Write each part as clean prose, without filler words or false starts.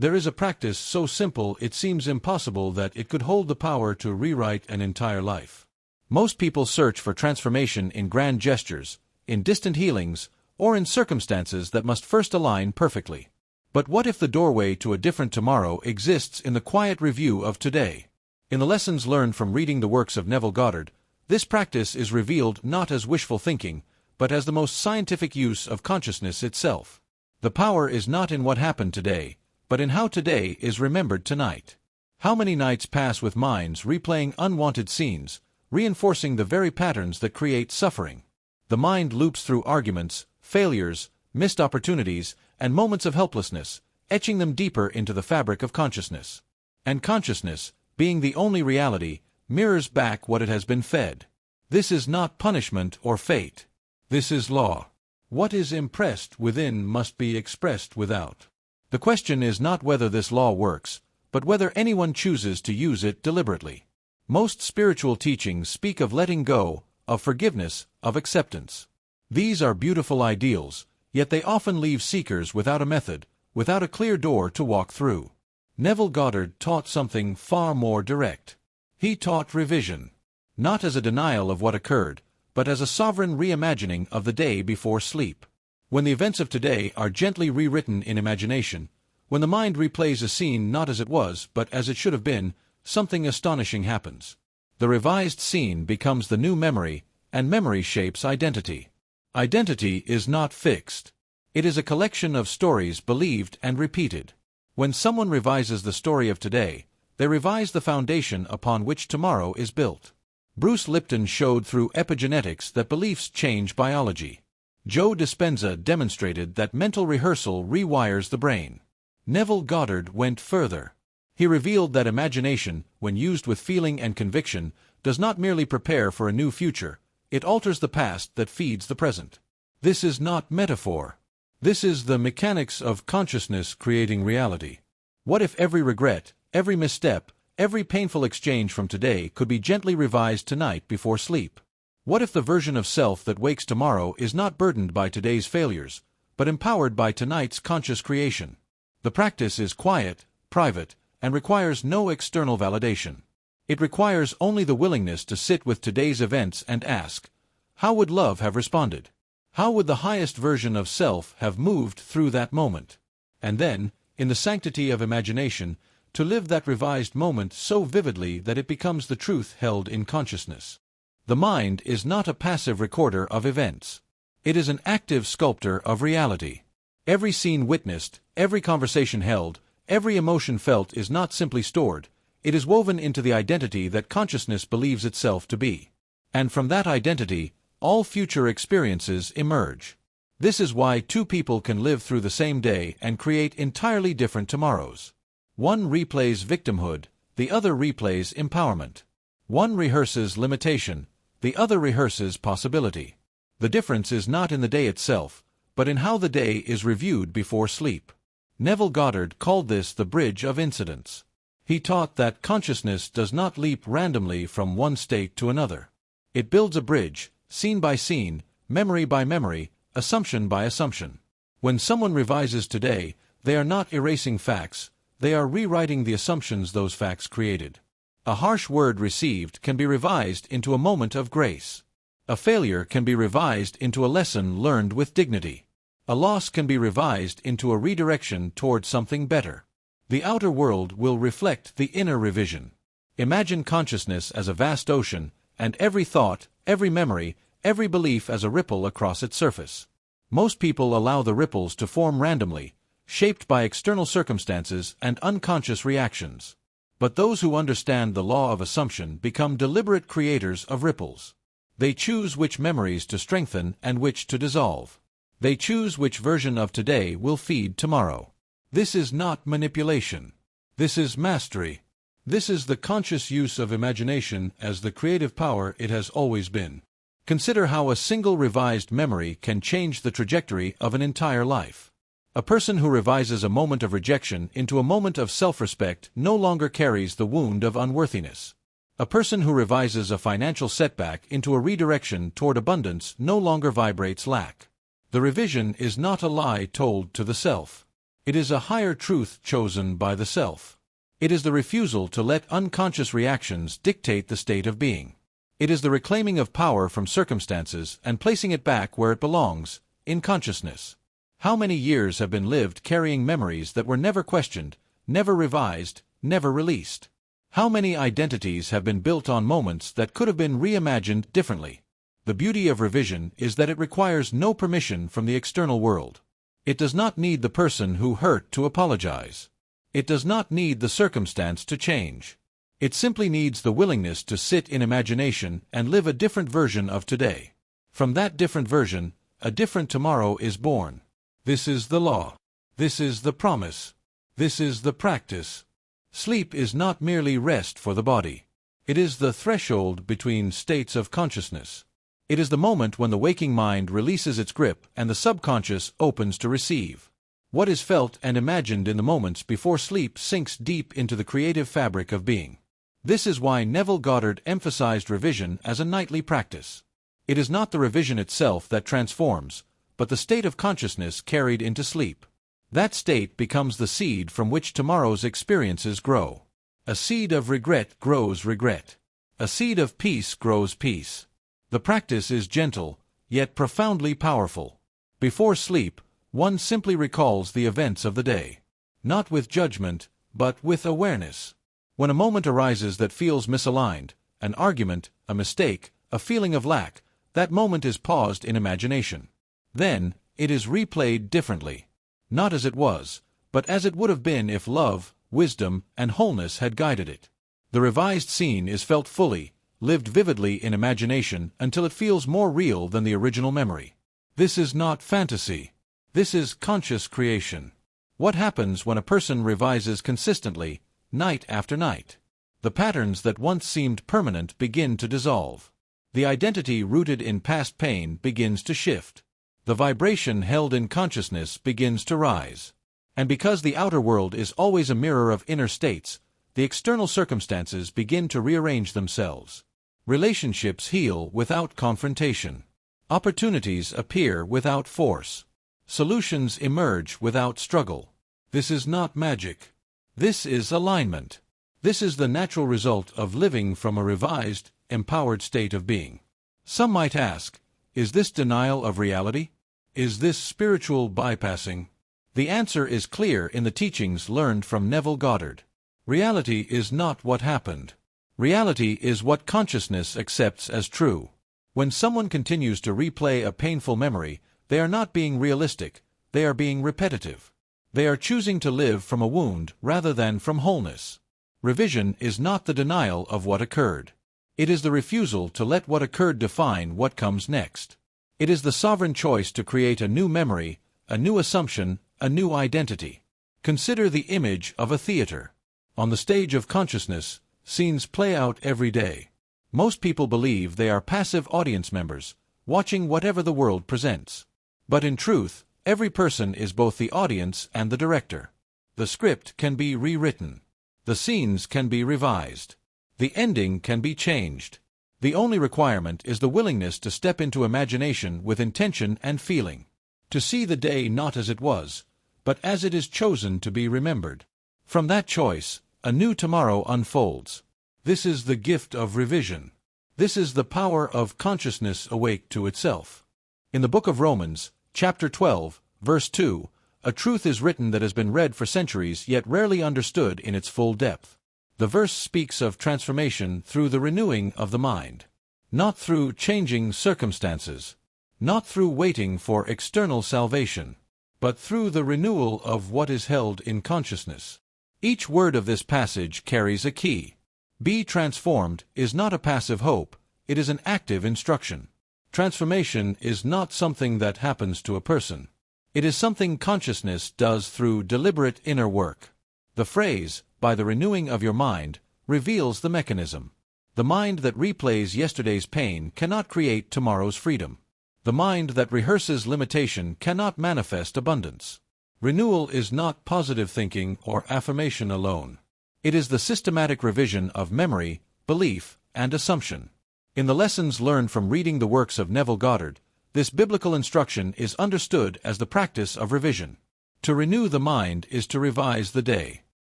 There is a practice so simple it seems impossible that it could hold the power to rewrite an entire life. Most people search for transformation in grand gestures, in distant healings, or in circumstances that must first align perfectly. But what if the doorway to a different tomorrow exists in the quiet review of today? In the lessons learned from reading the works of Neville Goddard, this practice is revealed not as wishful thinking, but as the most scientific use of consciousness itself. The power is not in what happened today, but in how today is remembered tonight. How many nights pass with minds replaying unwanted scenes, reinforcing the very patterns that create suffering? The mind loops through arguments, failures, missed opportunities, and moments of helplessness, etching them deeper into the fabric of consciousness. And consciousness, being the only reality, mirrors back what it has been fed. This is not punishment or fate. This is law. What is impressed within must be expressed without. The question is not whether this law works, but whether anyone chooses to use it deliberately. Most spiritual teachings speak of letting go, of forgiveness, of acceptance. These are beautiful ideals, yet they often leave seekers without a method, without a clear door to walk through. Neville Goddard taught something far more direct. He taught revision, not as a denial of what occurred, but as a sovereign reimagining of the day before sleep. When the events of today are gently rewritten in imagination, when the mind replays a scene not as it was but as it should have been, something astonishing happens. The revised scene becomes the new memory, and memory shapes identity. Identity is not fixed. It is a collection of stories believed and repeated. When someone revises the story of today, they revise the foundation upon which tomorrow is built. Bruce Lipton showed through epigenetics that beliefs change biology. Joe Dispenza demonstrated that mental rehearsal rewires the brain. Neville Goddard went further. He revealed that imagination, when used with feeling and conviction, does not merely prepare for a new future, it alters the past that feeds the present. This is not metaphor. This is the mechanics of consciousness creating reality. What if every regret, every misstep, every painful exchange from today could be gently revised tonight before sleep? What if the version of self that wakes tomorrow is not burdened by today's failures, but empowered by tonight's conscious creation? The practice is quiet, private, and requires no external validation. It requires only the willingness to sit with today's events and ask, how would love have responded? How would the highest version of self have moved through that moment? And then, in the sanctity of imagination, to live that revised moment so vividly that it becomes the truth held in consciousness. The mind is not a passive recorder of events. It is an active sculptor of reality. Every scene witnessed, every conversation held, every emotion felt is not simply stored, it is woven into the identity that consciousness believes itself to be. And from that identity, all future experiences emerge. This is why two people can live through the same day and create entirely different tomorrows. One replays victimhood, the other replays empowerment. One rehearses limitation, the other rehearses possibility. The difference is not in the day itself, but in how the day is reviewed before sleep. Neville Goddard called this the bridge of incidents. He taught that consciousness does not leap randomly from one state to another. It builds a bridge, scene by scene, memory by memory, assumption by assumption. When someone revises today, they are not erasing facts, they are rewriting the assumptions those facts created. A harsh word received can be revised into a moment of grace. A failure can be revised into a lesson learned with dignity. A loss can be revised into a redirection toward something better. The outer world will reflect the inner revision. Imagine consciousness as a vast ocean, and every thought, every memory, every belief as a ripple across its surface. Most people allow the ripples to form randomly, shaped by external circumstances and unconscious reactions. But those who understand the law of assumption become deliberate creators of ripples. They choose which memories to strengthen and which to dissolve. They choose which version of today will feed tomorrow. This is not manipulation. This is mastery. This is the conscious use of imagination as the creative power it has always been. Consider how a single revised memory can change the trajectory of an entire life. A person who revises a moment of rejection into a moment of self-respect no longer carries the wound of unworthiness. A person who revises a financial setback into a redirection toward abundance no longer vibrates lack. The revision is not a lie told to the self. It is a higher truth chosen by the self. It is the refusal to let unconscious reactions dictate the state of being. It is the reclaiming of power from circumstances and placing it back where it belongs, in consciousness. How many years have been lived carrying memories that were never questioned, never revised, never released? How many identities have been built on moments that could have been reimagined differently? The beauty of revision is that it requires no permission from the external world. It does not need the person who hurt to apologize. It does not need the circumstance to change. It simply needs the willingness to sit in imagination and live a different version of today. From that different version, a different tomorrow is born. This is the law. This is the promise. This is the practice. Sleep is not merely rest for the body. It is the threshold between states of consciousness. It is the moment when the waking mind releases its grip and the subconscious opens to receive. What is felt and imagined in the moments before sleep sinks deep into the creative fabric of being. This is why Neville Goddard emphasized revision as a nightly practice. It is not the revision itself that transforms, but the state of consciousness carried into sleep. That state becomes the seed from which tomorrow's experiences grow. A seed of regret grows regret. A seed of peace grows peace. The practice is gentle, yet profoundly powerful. Before sleep, one simply recalls the events of the day. Not with judgment, but with awareness. When a moment arises that feels misaligned, an argument, a mistake, a feeling of lack, that moment is paused in imagination. Then, it is replayed differently. Not as it was, but as it would have been if love, wisdom, and wholeness had guided it. The revised scene is felt fully, lived vividly in imagination until it feels more real than the original memory. This is not fantasy. This is conscious creation. What happens when a person revises consistently, night after night? The patterns that once seemed permanent begin to dissolve. The identity rooted in past pain begins to shift. The vibration held in consciousness begins to rise. And because the outer world is always a mirror of inner states, the external circumstances begin to rearrange themselves. Relationships heal without confrontation. Opportunities appear without force. Solutions emerge without struggle. This is not magic. This is alignment. This is the natural result of living from a revised, empowered state of being. Some might ask, is this denial of reality? Is this spiritual bypassing? The answer is clear in the teachings learned from Neville Goddard. Reality is not what happened. Reality is what consciousness accepts as true. When someone continues to replay a painful memory, they are not being realistic, they are being repetitive. They are choosing to live from a wound rather than from wholeness. Revision is not the denial of what occurred. It is the refusal to let what occurred define what comes next. It is the sovereign choice to create a new memory, a new assumption, a new identity. Consider the image of a theater. On the stage of consciousness, scenes play out every day. Most people believe they are passive audience members, watching whatever the world presents. But in truth, every person is both the audience and the director. The script can be rewritten. The scenes can be revised. The ending can be changed. The only requirement is the willingness to step into imagination with intention and feeling. To see the day not as it was, but as it is chosen to be remembered. From that choice, a new tomorrow unfolds. This is the gift of revision. This is the power of consciousness awake to itself. In the book of Romans, chapter 12, verse 2, a truth is written that has been read for centuries yet rarely understood in its full depth. The verse speaks of transformation through the renewing of the mind. Not through changing circumstances. Not through waiting for external salvation. But through the renewal of what is held in consciousness. Each word of this passage carries a key. Be transformed is not a passive hope, it is an active instruction. Transformation is not something that happens to a person. It is something consciousness does through deliberate inner work. The phrase, by the renewing of your mind, reveals the mechanism. The mind that replays yesterday's pain cannot create tomorrow's freedom. The mind that rehearses limitation cannot manifest abundance. Renewal is not positive thinking or affirmation alone. It is the systematic revision of memory, belief, and assumption. In the lessons learned from reading the works of Neville Goddard, this biblical instruction is understood as the practice of revision. To renew the mind is to revise the day.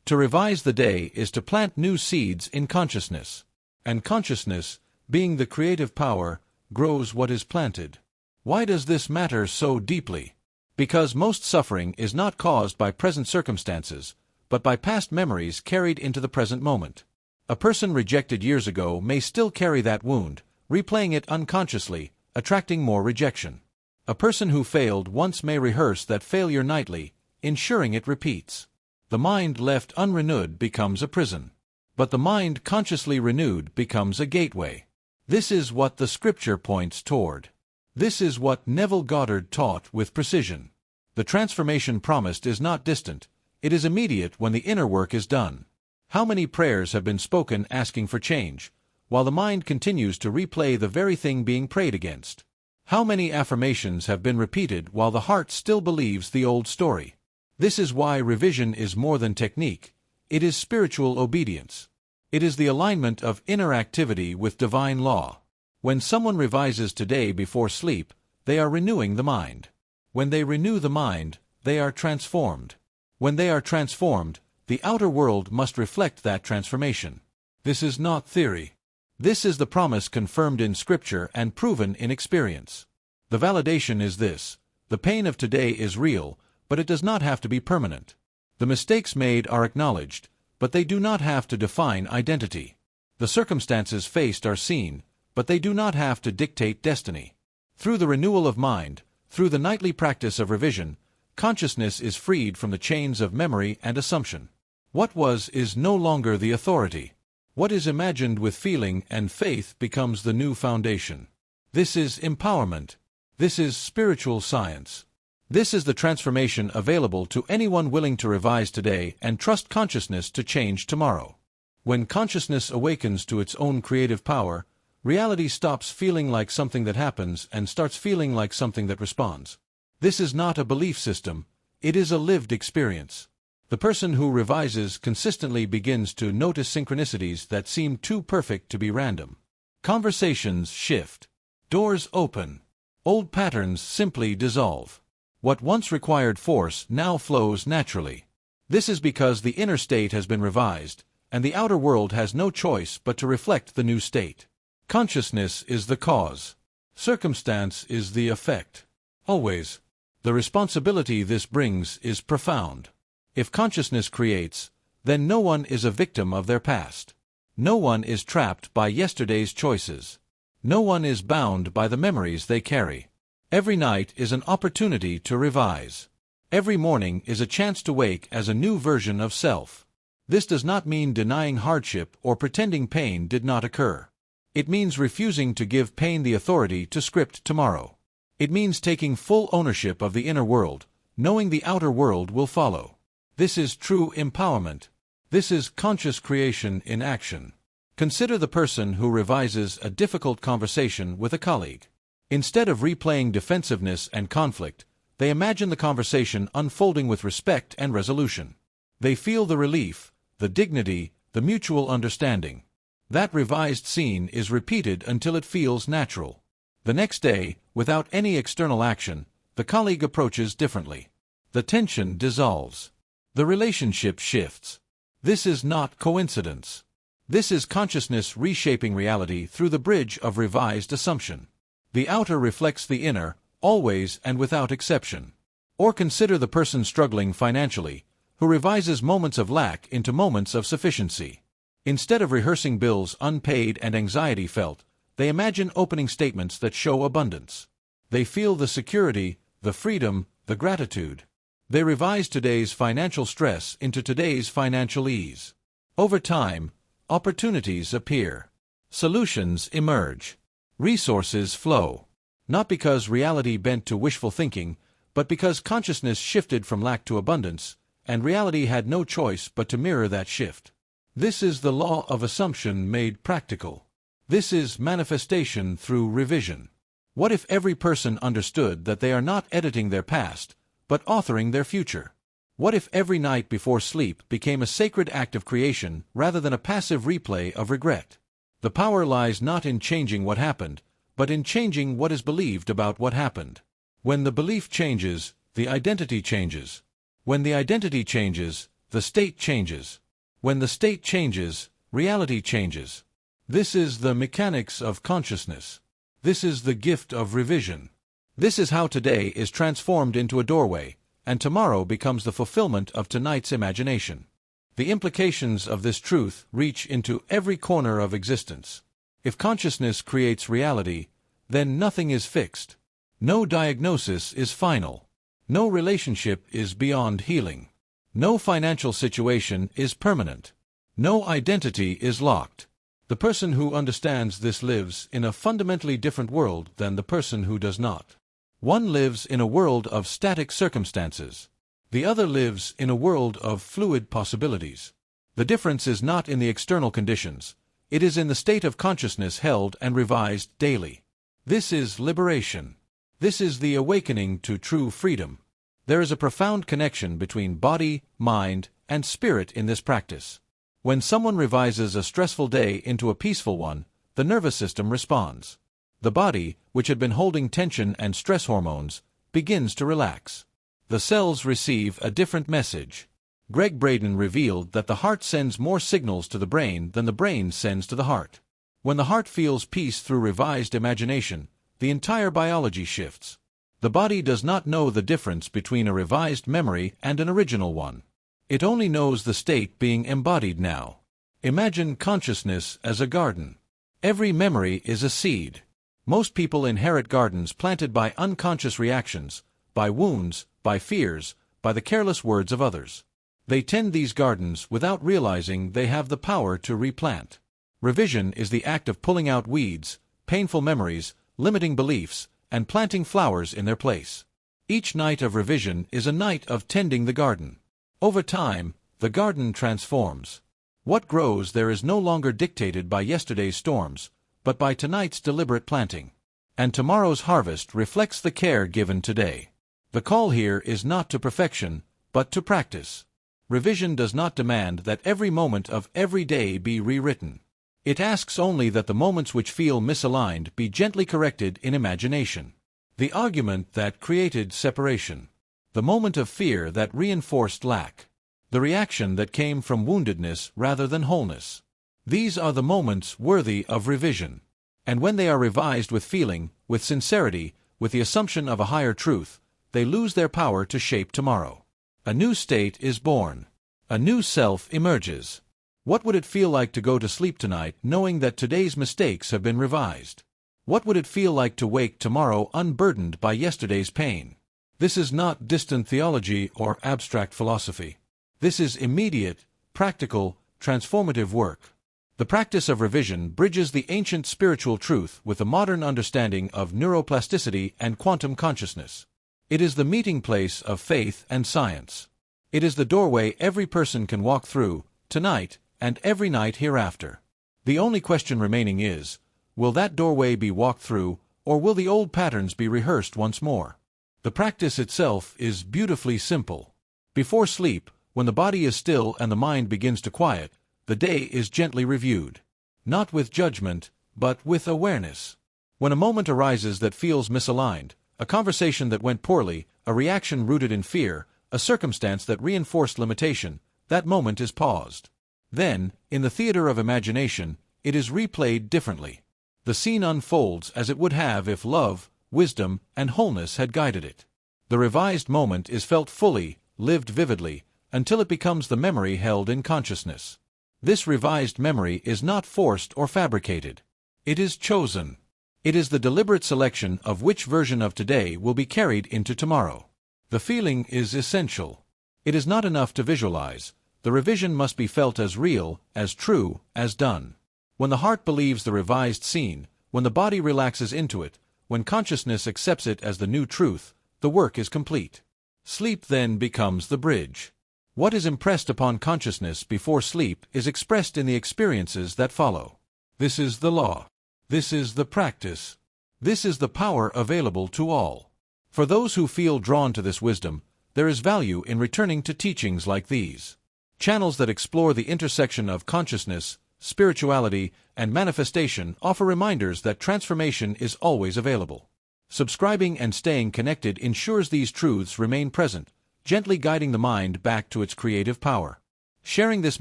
To revise the day is to plant new seeds in consciousness. And consciousness, being the creative power, grows what is planted. Why does this matter so deeply? Because most suffering is not caused by present circumstances, but by past memories carried into the present moment. A person rejected years ago may still carry that wound, replaying it unconsciously, attracting more rejection. A person who failed once may rehearse that failure nightly, ensuring it repeats. The mind left unrenewed becomes a prison. But the mind consciously renewed becomes a gateway. This is what the scripture points toward. This is what Neville Goddard taught with precision. The transformation promised is not distant, it is immediate when the inner work is done. How many prayers have been spoken asking for change, while the mind continues to replay the very thing being prayed against? How many affirmations have been repeated while the heart still believes the old story? This is why revision is more than technique, it is spiritual obedience. It is the alignment of inner activity with divine law. When someone revises today before sleep, they are renewing the mind. When they renew the mind, they are transformed. When they are transformed, the outer world must reflect that transformation. This is not theory. This is the promise confirmed in Scripture and proven in experience. The validation is this: the pain of today is real, but it does not have to be permanent. The mistakes made are acknowledged, but they do not have to define identity. The circumstances faced are seen, but they do not have to dictate destiny. Through the renewal of mind, through the nightly practice of revision, consciousness is freed from the chains of memory and assumption. What was is no longer the authority. What is imagined with feeling and faith becomes the new foundation. This is empowerment. This is spiritual science. This is the transformation available to anyone willing to revise today and trust consciousness to change tomorrow. When consciousness awakens to its own creative power, reality stops feeling like something that happens and starts feeling like something that responds. This is not a belief system, it is a lived experience. The person who revises consistently begins to notice synchronicities that seem too perfect to be random. Conversations shift. Doors open. Old patterns simply dissolve. What once required force now flows naturally. This is because the inner state has been revised, and the outer world has no choice but to reflect the new state. Consciousness is the cause. Circumstance is the effect. Always. The responsibility this brings is profound. If consciousness creates, then no one is a victim of their past. No one is trapped by yesterday's choices. No one is bound by the memories they carry. Every night is an opportunity to revise. Every morning is a chance to wake as a new version of self. This does not mean denying hardship or pretending pain did not occur. It means refusing to give pain the authority to script tomorrow. It means taking full ownership of the inner world, knowing the outer world will follow. This is true empowerment. This is conscious creation in action. Consider the person who revises a difficult conversation with a colleague. Instead of replaying defensiveness and conflict, they imagine the conversation unfolding with respect and resolution. They feel the relief, the dignity, the mutual understanding. That revised scene is repeated until it feels natural. The next day, without any external action, the colleague approaches differently. The tension dissolves. The relationship shifts. This is not coincidence. This is consciousness reshaping reality through the bridge of revised assumption. The outer reflects the inner, always and without exception. Or consider the person struggling financially, who revises moments of lack into moments of sufficiency. Instead of rehearsing bills unpaid and anxiety felt, they imagine opening statements that show abundance. They feel the security, the freedom, the gratitude. They revise today's financial stress into today's financial ease. Over time, opportunities appear. Solutions emerge. Resources flow. Not because reality bent to wishful thinking, but because consciousness shifted from lack to abundance, and reality had no choice but to mirror that shift. This is the law of assumption made practical. This is manifestation through revision. What if every person understood that they are not editing their past, but authoring their future? What if every night before sleep became a sacred act of creation rather than a passive replay of regret? The power lies not in changing what happened, but in changing what is believed about what happened. When the belief changes, the identity changes. When the identity changes, the state changes. When the state changes, reality changes. This is the mechanics of consciousness. This is the gift of revision. This is how today is transformed into a doorway, and tomorrow becomes the fulfillment of tonight's imagination. The implications of this truth reach into every corner of existence. If consciousness creates reality, then nothing is fixed. No diagnosis is final. No relationship is beyond healing. No financial situation is permanent. No identity is locked. The person who understands this lives in a fundamentally different world than the person who does not. One lives in a world of static circumstances. The other lives in a world of fluid possibilities. The difference is not in the external conditions. It is in the state of consciousness held and revised daily. This is liberation. This is the awakening to true freedom. There is a profound connection between body, mind, and spirit in this practice. When someone revises a stressful day into a peaceful one, the nervous system responds. The body, which had been holding tension and stress hormones, begins to relax. The cells receive a different message. Greg Braden revealed that the heart sends more signals to the brain than the brain sends to the heart. When the heart feels peace through revised imagination, the entire biology shifts. The body does not know the difference between a revised memory and an original one. It only knows the state being embodied now. Imagine consciousness as a garden. Every memory is a seed. Most people inherit gardens planted by unconscious reactions, by wounds, by fears, by the careless words of others. They tend these gardens without realizing they have the power to replant. Revision is the act of pulling out weeds, painful memories, limiting beliefs, and planting flowers in their place. Each night of revision is a night of tending the garden. Over time, the garden transforms. What grows there is no longer dictated by yesterday's storms, but by tonight's deliberate planting. And tomorrow's harvest reflects the care given today. The call here is not to perfection, but to practice. Revision does not demand that every moment of every day be rewritten. It asks only that the moments which feel misaligned be gently corrected in imagination. The argument that created separation. The moment of fear that reinforced lack. The reaction that came from woundedness rather than wholeness. These are the moments worthy of revision. And when they are revised with feeling, with sincerity, with the assumption of a higher truth, they lose their power to shape tomorrow. A new state is born. A new self emerges. What would it feel like to go to sleep tonight knowing that today's mistakes have been revised? What would it feel like to wake tomorrow unburdened by yesterday's pain? This is not distant theology or abstract philosophy. This is immediate, practical, transformative work. The practice of revision bridges the ancient spiritual truth with the modern understanding of neuroplasticity and quantum consciousness. It is the meeting place of faith and science. It is the doorway every person can walk through, tonight, and every night hereafter. The only question remaining is, will that doorway be walked through, or will the old patterns be rehearsed once more? The practice itself is beautifully simple. Before sleep, when the body is still and the mind begins to quiet, the day is gently reviewed. Not with judgment, but with awareness. When a moment arises that feels misaligned, a conversation that went poorly, a reaction rooted in fear, a circumstance that reinforced limitation, that moment is paused. Then, in the theater of imagination, it is replayed differently. The scene unfolds as it would have if love, wisdom, and wholeness had guided it. The revised moment is felt fully, lived vividly, until it becomes the memory held in consciousness. This revised memory is not forced or fabricated. It is chosen. It is the deliberate selection of which version of today will be carried into tomorrow. The feeling is essential. It is not enough to visualize. The revision must be felt as real, as true, as done. When the heart believes the revised scene, when the body relaxes into it, when consciousness accepts it as the new truth, the work is complete. Sleep then becomes the bridge. What is impressed upon consciousness before sleep is expressed in the experiences that follow. This is the law. This is the practice. This is the power available to all. For those who feel drawn to this wisdom, there is value in returning to teachings like these. Channels that explore the intersection of consciousness, spirituality, and manifestation offer reminders that transformation is always available. Subscribing and staying connected ensures these truths remain present, gently guiding the mind back to its creative power. Sharing this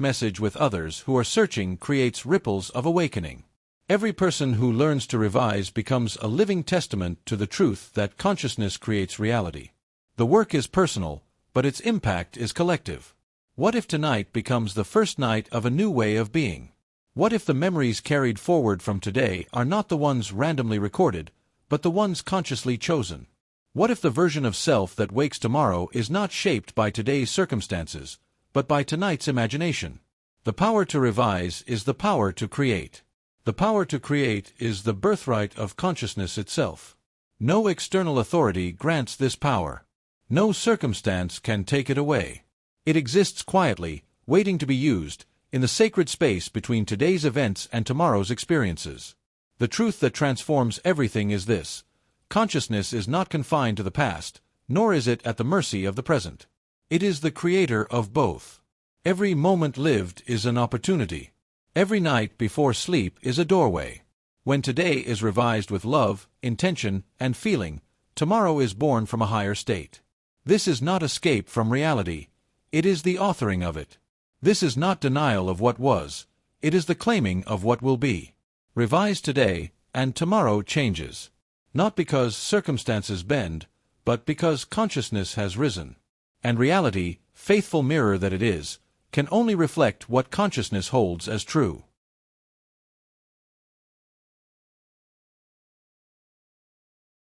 message with others who are searching creates ripples of awakening. Every person who learns to revise becomes a living testament to the truth that consciousness creates reality. The work is personal, but its impact is collective. What if tonight becomes the first night of a new way of being? What if the memories carried forward from today are not the ones randomly recorded, but the ones consciously chosen? What if the version of self that wakes tomorrow is not shaped by today's circumstances, but by tonight's imagination? The power to revise is the power to create. The power to create is the birthright of consciousness itself. No external authority grants this power. No circumstance can take it away. It exists quietly, waiting to be used, in the sacred space between today's events and tomorrow's experiences. The truth that transforms everything is this: consciousness is not confined to the past, nor is it at the mercy of the present. It is the creator of both. Every moment lived is an opportunity. Every night before sleep is a doorway. When today is revised with love, intention, and feeling, tomorrow is born from a higher state. This is not escape from reality. It is the authoring of it. This is not denial of what was. It is the claiming of what will be. Revise today, and tomorrow changes. Not because circumstances bend, but because consciousness has risen. And reality, faithful mirror that it is, can only reflect what consciousness holds as true.